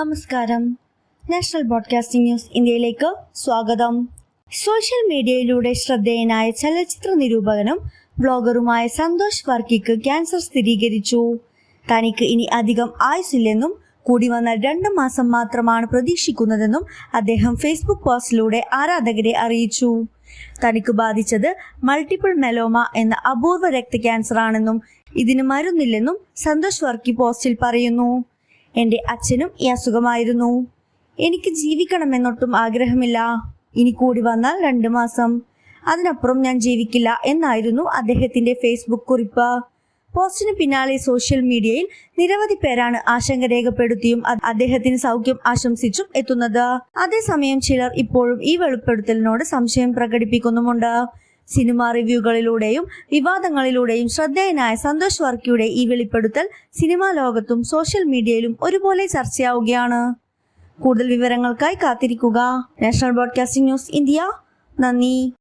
നമസ്കാരം. National broadcasting news ഇന്ത്യയിലേക്ക് സ്വാഗതം. സോഷ്യൽ മീഡിയയിലൂടെ ശ്രദ്ധേയനായ ചലച്ചിത്ര നിരൂപകനും ബ്ലോഗറുമായ സന്തോഷ് വർക്കിക്ക് ക്യാൻസർ സ്ഥിരീകരിച്ചു. തനിക്ക് ഇനി അധികം ആയുസില്ലെന്നും കൂടി വന്നാൽ 2 മാസം മാത്രമാണ് പ്രതീക്ഷിക്കുന്നതെന്നും അദ്ദേഹം ഫേസ്ബുക്ക് പോസ്റ്റിലൂടെ ആരാധകരെ അറിയിച്ചു. തനിക്ക് ബാധിച്ചത് മൾട്ടിപ്പിൾ മെലോമ എന്ന അപൂർവ രക്ത ക്യാൻസർ ആണെന്നും ഇതിന് മരുന്നില്ലെന്നും സന്തോഷ് വർക്കി പോസ്റ്റിൽ പറയുന്നു. എൻ്റെ അച്ഛനും ഈ അസുഖമായിരുന്നു. എനിക്ക് ജീവിക്കണമെന്നൊട്ടും ആഗ്രഹമില്ല. ഇനി കൂടി വന്നാൽ 2 മാസം, അതിനപ്പുറം ഞാൻ ജീവിക്കില്ല എന്നായിരുന്നു അദ്ദേഹത്തിന്റെ ഫേസ്ബുക്ക് കുറിപ്പ്. പോസ്റ്റിന് പിന്നാലെ സോഷ്യൽ മീഡിയയിൽ നിരവധി പേരാണ് ആശങ്ക രേഖപ്പെടുത്തിയും അദ്ദേഹത്തിന് സൗഖ്യം ആശംസിച്ചും എത്തുന്നത്. അതേസമയം ചിലർ ഇപ്പോഴും ഈ വെളിപ്പെടുത്തലിനോട് സംശയം പ്രകടിപ്പിക്കുന്നുമുണ്ട്. സിനിമാ റിവ്യൂകളിലൂടെയും വിവാദങ്ങളിലൂടെയും ശ്രദ്ധേയനായ സന്തോഷ് വർക്കിയുടെ ഈ വെളിപ്പെടുത്തൽ സിനിമാ ലോകത്തും സോഷ്യൽ മീഡിയയിലും ഒരുപോലെ ചർച്ചയാവുകയാണ്. കൂടുതൽ വിവരങ്ങൾക്കായി കാത്തിരിക്കുക. National broadcasting news India. നന്ദി.